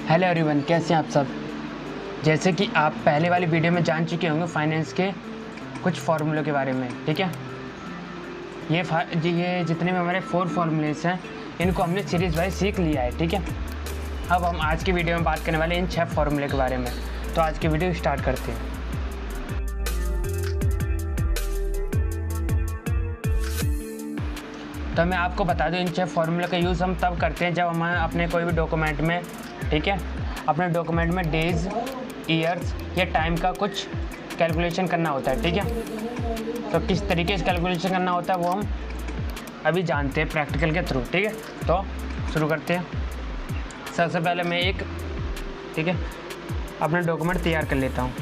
Hello everyone, कैसे हैं आप सब। जैसे कि आप पहले वाली वीडियो में जान चुके होंगे फाइनेंस के कुछ फार्मूलों के बारे में, ठीक है। ये जितने भी हमारे 4 फार्मूलेस हैं इनको हमने सीरीज़ वाइज सीख लिया है, ठीक है। अब हम आज की वीडियो में बात करने वाले इन 6 फार्मूले के बारे में। तो आज की वीडियो स्टार्ट करते हैं। तो मैं आपको बता दूं, इन 6 फार्मूले का यूज़ हम तब करते हैं जब हम अपने कोई भी डॉक्यूमेंट में, ठीक है, अपने डॉक्यूमेंट में डेज़, ईयर्स या टाइम का कुछ कैलकुलेशन करना होता है, ठीक है। तो किस तरीके से कैलकुलेशन करना होता है वो हम अभी जानते हैं प्रैक्टिकल के थ्रू, ठीक है। तो शुरू करते हैं। सबसे पहले मैं ठीक है, अपना डॉक्यूमेंट तैयार कर लेता हूँ।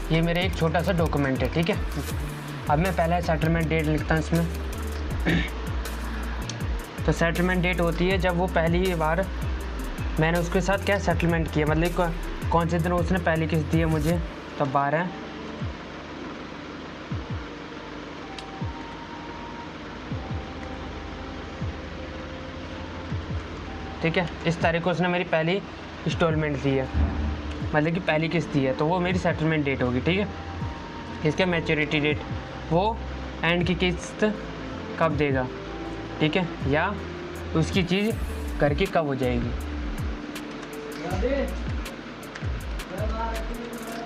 ये मेरे एक छोटा सा डॉक्यूमेंट है, ठीक है। अब मैं पहले सेटलमेंट डेट लिखता हूँ इसमें। तो सेटलमेंट डेट होती है जब वो पहली बार मैंने उसके साथ क्या सेटलमेंट किया, मतलब कौन से दिन उसने पहली किस्त दी है मुझे। तो 12, ठीक है, इस तारीख को उसने मेरी पहली इंस्टॉलमेंट दी है, मतलब कि पहली किस्त दी है, तो वो मेरी सेटलमेंट डेट होगी, ठीक है। इसका मैच्योरिटी डेट, वो एंड की किस्त कब देगा, ठीक है, या उसकी चीज़ घर की कब हो जाएगी।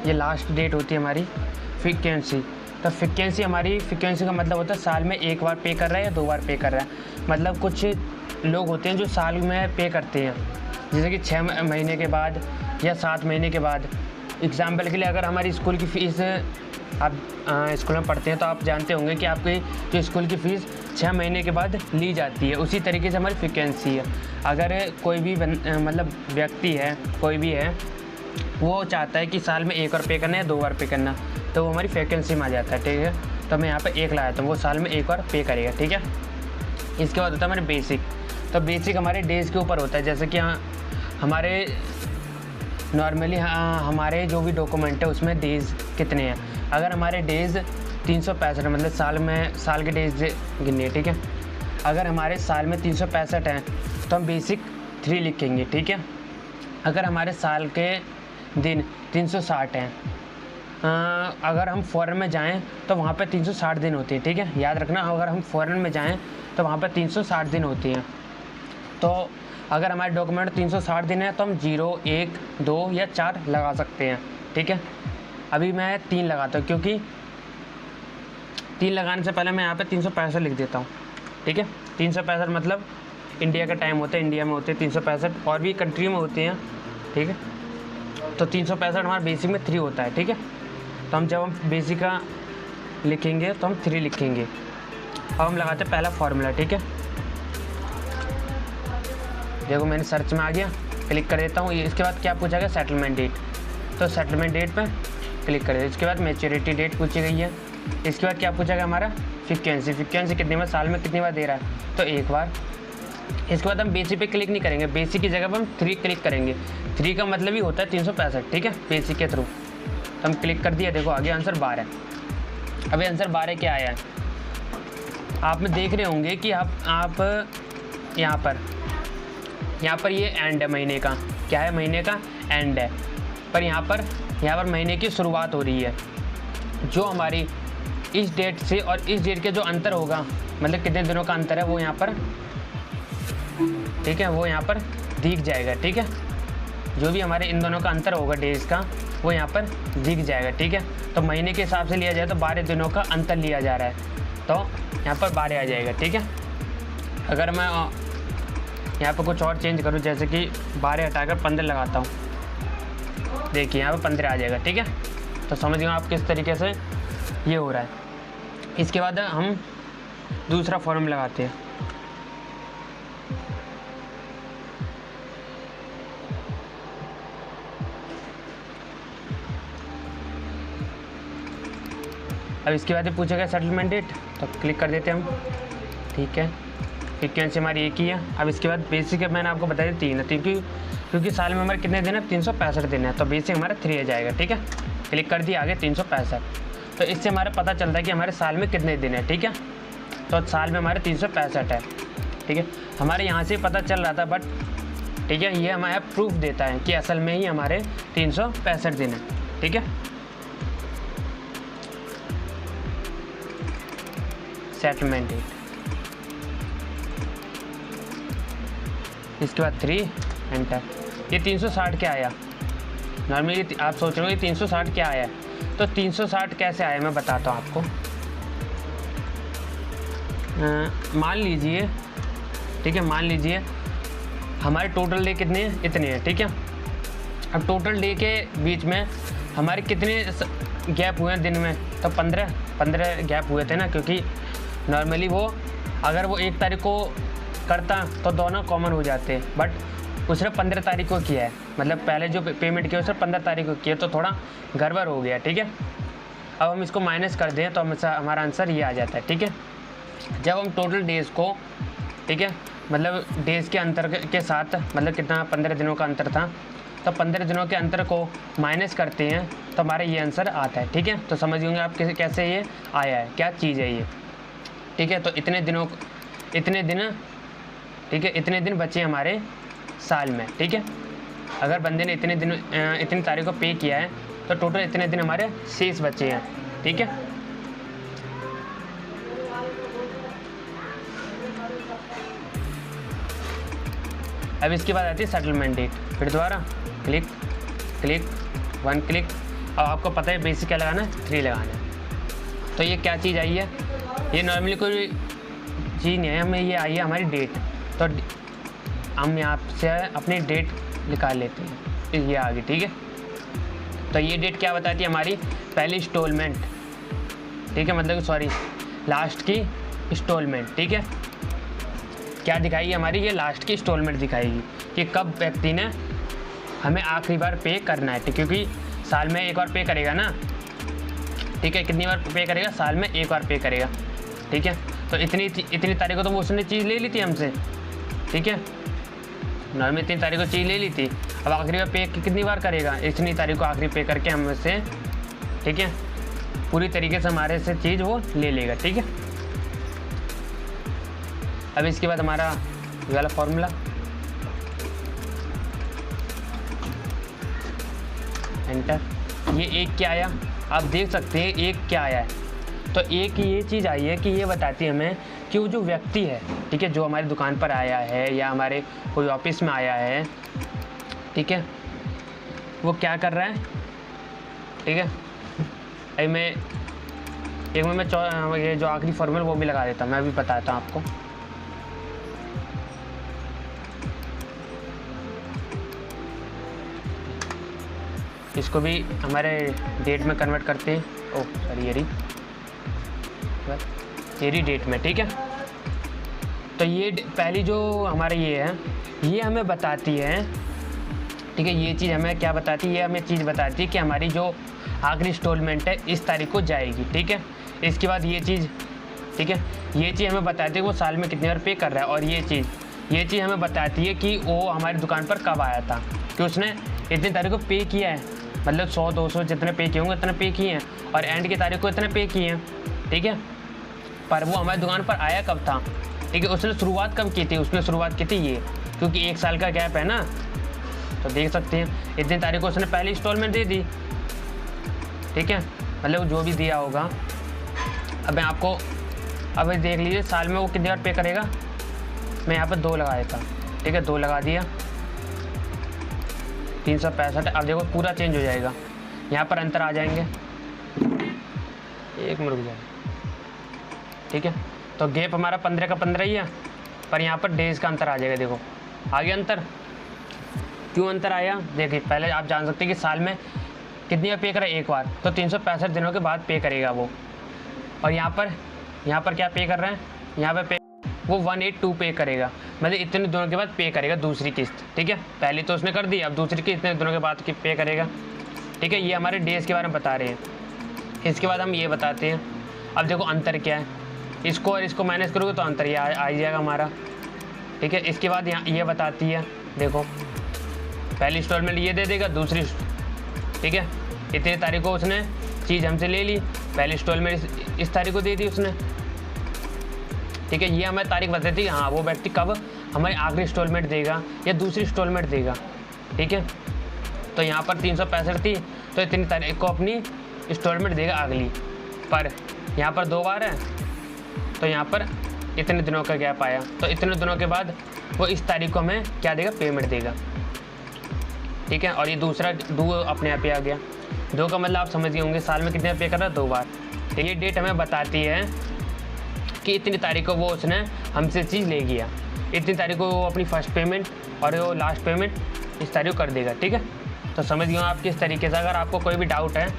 ये लास्ट डेट होती है हमारी फ्रीक्वेंसी। तो फ्रीक्वेंसी का मतलब होता है साल में एक बार पे कर रहा है या 2 बार पे कर रहा है। मतलब कुछ लोग होते हैं जो साल में पे करते हैं, जैसे कि 6 महीने के बाद या 7 महीने के बाद। एग्जाम्पल के लिए अगर हमारी स्कूल की फ़ीस, आप स्कूल में पढ़ते हैं तो आप जानते होंगे कि आपकी जो स्कूल की फ़ीस 6 महीने के बाद ली जाती है। उसी तरीके से हमारी फ्रीक्वेंसी है। अगर कोई भी मतलब व्यक्ति है, कोई भी है, वो चाहता है कि साल में 1 बार पे करना है, 2 बार पे करना, तो वो हमारी फ्रीक्वेंसी में आ जाता है, ठीक है। तो मैं यहाँ पर 1 लगाता हूँ, वो साल में 1 बार पे करेगा, ठीक है। इसके बाद होता है हमारे बेसिक। तो बेसिक हमारे डेज़ के ऊपर होता है, जैसे कि हमारे नॉर्मली हमारे जो भी डॉक्यूमेंट है उसमें डेज़ कितने हैं। अगर हमारे डेज़ 365 है, मतलब साल के डेज़ गिनने, ठीक है। अगर हमारे साल में 365 हैं तो हम बेसिक 3 लिखेंगे, ठीक है। अगर हमारे साल के दिन 360 हैं, अगर हम फ़ॉरेन में जाएं तो वहाँ पे 360 दिन होती है, ठीक है। याद रखना, अगर हम फ़ॉरेन में जाएं तो वहाँ पे 360 दिन होती हैं। तो अगर हमारे डॉक्यूमेंट 360 दिन है तो हम 0, 1, 2 या 4 लगा सकते हैं, ठीक है। अभी मैं 3 लगाता हूँ, क्योंकि 3 लगाने से पहले मैं यहाँ पे 365 लिख देता हूँ, ठीक है। 365 मतलब इंडिया का टाइम होता है, इंडिया में होते हैं 365, और भी कंट्री में होते हैं, ठीक है। तो 365 हमारा बेसिक में 3 होता है, ठीक है। तो जब हम बेसिक का लिखेंगे तो हम 3 लिखेंगे। अब हम लगाते हैं पहला फार्मूला, ठीक है। देखो मैंने सर्च में आ गया, क्लिक कर देता हूँ। इसके बाद क्या पूछा गया, सेटलमेंट डेट। तो सेटलमेंट डेट पे क्लिक कर देते। इसके बाद मैच्योरिटी डेट पूछी गई है। इसके बाद क्या पूछा गया हमारा, फ्रीक्वेंसी कितनी बार साल में कितनी बार दे रहा है, तो 1 बार। इसके बाद हम बेसिक पे क्लिक नहीं करेंगे, बेसिक की जगह पर हम 3 क्लिक करेंगे। 3 का मतलब ही होता है 365, ठीक है, बेसिक के थ्रू। तो हम क्लिक कर दिया, देखो आगे आंसर 12। अभी आंसर 12 क्या आया है, आप में देख रहे होंगे कि आप यहाँ पर ये एंड है महीने का, क्या है, महीने का एंड है। पर यहाँ पर महीने की शुरुआत हो रही है। जो हमारी इस डेट से और इस डेट के जो अंतर होगा, मतलब कितने दिनों का अंतर है, वो यहाँ पर, ठीक है, वो यहाँ पर दिख जाएगा, ठीक है। जो भी हमारे इन दोनों का अंतर होगा डेज का, वो यहाँ पर दिख जाएगा, ठीक है। तो महीने के हिसाब से लिया जाए तो 12 दिनों का अंतर लिया जा रहा है, तो यहाँ पर 12 आ जाएगा, ठीक है। अगर मैं यहाँ पर कुछ और चेंज करूँ, जैसे कि 12 हटाकर 15 लगाता हूँ, देखिए यहाँ पर 15 आ जाएगा, ठीक है। तो समझ गए आप किस तरीके से ये हो रहा है। इसके बाद हम दूसरा फॉर्मूला लगाते हैं। अब इसके बाद पूछा गया सेटलमेंट डेट, तो क्लिक कर देते हैं हम, ठीक है, फ्रीक्वेंसी हमारी एक ही है। अब इसके बाद बेसिक मैंने आपको बताया 3 है, क्योंकि साल में हमारे कितने दिन है, 365 दिन है, तो बेसिक हमारा 3 आ जाएगा। ठीक है, क्लिक कर दिया, आगे 365। तो इससे हमारा पता चलता है कि हमारे साल में कितने दिन है। ठीक है, तो साल में हमारे 365 है। ठीक है, हमारे यहाँ से पता चल रहा था, बट ठीक है, ये हमारा प्रूफ देता है कि असल में ही हमारे 365 दिन है। ठीक है, सेटलमेंट डेट, इसके बाद 3 एंटर। ये 360 क्या आया, नॉर्मली आप सोच रहे हो ये 360 क्या आया, तो 360 कैसे आया मैं बताता हूँ आपको। मान लीजिए, ठीक है, मान लीजिए हमारे टोटल डे कितने हैं, इतने हैं। ठीक है, अब टोटल डे के बीच में हमारे कितने गैप हुए हैं दिन में, तो 15 गैप हुए थे ना, क्योंकि नॉर्मली वो अगर वो 1 तारीख को करता तो दोनों कॉमन हो जाते, बट उसने 15 तारीख को किया है, मतलब पहले जो पेमेंट किया उसने 15 तारीख को किया, तो थोड़ा गड़बड़ हो गया। ठीक है, अब हम इसको माइनस कर दें तो हमारा आंसर ये आ जाता है। ठीक है, जब हम टोटल डेज़ को, ठीक है, मतलब डेज़ के अंतर के साथ, मतलब कितना 15 दिनों का अंतर था, तो 15 दिनों के अंतर को माइनस करते हैं तो हमारा ये आंसर आता है। ठीक है, तो समझ होंगे आप कैसे ये आया है, क्या चीज़ है ये। ठीक है, तो इतने दिन, ठीक है, इतने दिन बचे हमारे साल में। ठीक है, अगर बंदे ने इतनी तारीख को पे किया है तो टोटल इतने दिन हमारे शेष बचे हैं। ठीक है, अब इसके बाद आती है सेटलमेंट डेट। फिर दोबारा क्लिक, 1 क्लिक। अब आपको पता है बेसिक क्या लगाना है, 3 लगाना है। तो ये क्या चीज़ आई है, ये नॉर्मली कोई चीज़ नहीं है, हमें ये आई है हमारी डेट। तो हम यहाँ से अपनी डेट निकाल लेते हैं, ये आ गई। ठीक है, तो ये डेट क्या बताती है, हमारी पहली इंस्टॉलमेंट। ठीक है, मतलब सॉरी, लास्ट की इंस्टॉलमेंट। ठीक है, क्या दिखाएगी हमारी, ये लास्ट की इंस्टॉलमेंट दिखाएगी कि कब व्यक्ति ने हमें आखिरी बार पे करना है। क्योंकि साल में एक बार पे करेगा ना। ठीक है, कितनी बार पे करेगा, साल में एक बार पे करेगा। ठीक है, तो इतनी तारीख को तो वो उसने चीज़ ले ली थी हमसे। ठीक है, नॉर्मली 3 तारीख को चीज़ ले ली थी, अब आखिरी बार पे कितनी बार करेगा, इतनी तारीख को आखिरी पे करके हमसे, ठीक है, पूरी तरीके से हमारे से चीज़ वो ले लेगा। ठीक है, अब इसके बाद हमारा ये वाला फॉर्मूला, एंटर। ये एक क्या आया, आप देख सकते हैं एक क्या आया है, तो एक ये चीज़ आई है कि ये बताती है हमें कि वो जो व्यक्ति है, ठीक है, जो हमारी दुकान पर आया है या हमारे कोई ऑफिस में आया है, ठीक है, वो क्या कर रहा है। ठीक है, अभी मैं ये जो आखिरी फॉर्मूला वो भी लगा देता हूँ, मैं अभी बताता हूँ आपको। इसको भी हमारे डेट में कन्वर्ट करते हैं, ओह सॉरी, ये डेट में। ठीक है, तो ये पहली जो हमारे ये है, ये हमें बताती है, ठीक है, ये चीज़ हमें क्या बताती है, ये हमें चीज़ बताती है कि हमारी जो आखिरी इंस्टॉलमेंट है इस तारीख को जाएगी। ठीक है, इसके बाद ये चीज़, ठीक है, ये चीज़ हमें बताती है वो साल में कितनी बार पे कर रहा है, और ये चीज़ हमें बताती है कि वो हमारी दुकान पर कब आया था, कि उसने इतनी तारीख को पे किया है, मतलब 100-200 जितने पे किए होंगे उतने पे किए हैं, और एंड की तारीख को इतने पे किए हैं। ठीक है, पर वो हमारी दुकान पर आया कब था, ठीक है, उसने शुरुआत कब की थी, उसने शुरुआत की थी ये, क्योंकि 1 साल का गैप है ना, तो देख सकते हैं इतनी तारीख को उसने पहली इंस्टॉलमेंट दे दी। ठीक है, मतलब जो भी दिया होगा। अब मैं आपको, अब देख लीजिए साल में वो कितनी बार पे करेगा, मैं यहाँ पर 2 लगा देता हूँ। ठीक है, 2 लगा दिया, 365। अब देखो पूरा चेंज हो जाएगा, यहाँ पर अंतर आ जाएंगे, 1 मिनट रुक जाए। ठीक है, तो गैप हमारा 15 का 15 ही है, पर यहाँ पर डेज़ का अंतर आ जाएगा। देखो आगे अंतर, क्यों अंतर आया, देखिए पहले आप जान सकते हैं कि साल में कितनी बार पे करा, 1 बार, तो 365 दिनों के बाद पे करेगा वो। और यहाँ पर क्या पे कर रहे हैं, यहाँ पर पे वो 182 पे करेगा, मतलब इतने दिनों के बाद पे करेगा दूसरी किस्त। ठीक है, पहले तो उसने कर दी, अब दूसरी किस्त इतने दिनों के बाद की पे करेगा। ठीक है, ये हमारे डेज़ के बारे में बता रहे हैं। इसके बाद हम ये बताते हैं, अब देखो अंतर क्या है, इसको और इसको माइनस करोगे तो अंतर ये आ जाएगा हमारा। ठीक है, इसके बाद यहाँ ये बताती है, देखो पहली इंस्टॉलमेंट ये दे देगा, दूसरी, ठीक है, इतनी तारीख को उसने चीज़ हमसे ले ली, पहली इंस्टॉलमेंट इस तारीख को दे दी उसने। ठीक है, ये हमें तारीख बताती है हाँ वो व्यक्ति कब हमें आखिरी इंस्टॉलमेंट देगा या दूसरी इंस्टॉलमेंट देगा। ठीक है, तो यहाँ पर 365 थी तो इतनी तारीख को अपनी इंस्टॉलमेंट देगा अगली, पर यहाँ पर 2 बार है तो यहाँ पर इतने दिनों का गैप आया, तो इतने दिनों के बाद वो इस तारीख को हमें क्या देगा, पेमेंट देगा। ठीक है, और ये दूसरा 2 अपने आप ही आ गया। 2 का मतलब आप समझ गए होंगे साल में कितने पे कर रहा है, 2 बार। तो ये डेट हमें बताती है कि इतनी तारीख को वो उसने हमसे चीज़ ले गया, इतनी तारीख को वो अपनी फर्स्ट पेमेंट और वो लास्ट पेमेंट इस तारीख को कर देगा। ठीक है, तो समझ गए आप किस तरीके से। अगर आपको कोई भी डाउट है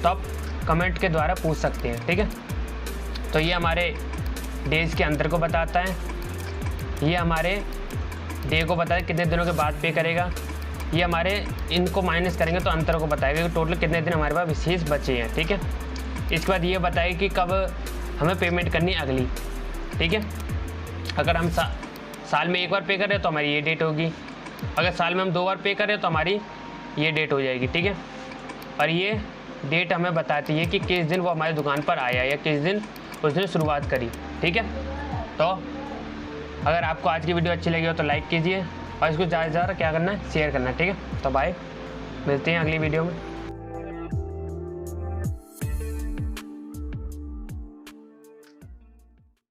तो आप कमेंट के द्वारा पूछ सकते हैं। ठीक है, तो ये हमारे डेज के अंतर को बताता है, ये हमारे डे को बताता है कितने दिनों के बाद पे करेगा, ये हमारे इनको माइनस करेंगे तो अंतर को बताएगा कि टोटल कितने दिन हमारे पास विशेष बचे हैं। ठीक है, इसके बाद ये बताएगा कि कब हमें पेमेंट करनी अगली। ठीक है, अगर हम साल में 1 बार पे कर रहे हैं तो हमारी ये डेट होगी, अगर साल में हम 2 बार पे कर रहे हैं तो हमारी ये डेट हो जाएगी। ठीक है, और ये डेट हमें बताती है कि किस दिन वो हमारी दुकान पर आया या किस दिन उसने शुरुआत करी। ठीक है, तो अगर आपको आज की वीडियो अच्छी लगी हो तो लाइक कीजिए और इसको ज़्यादा से ज़्यादा क्या करना है, शेयर करना है। ठीक है, तो बाय, मिलते हैं अगली वीडियो में।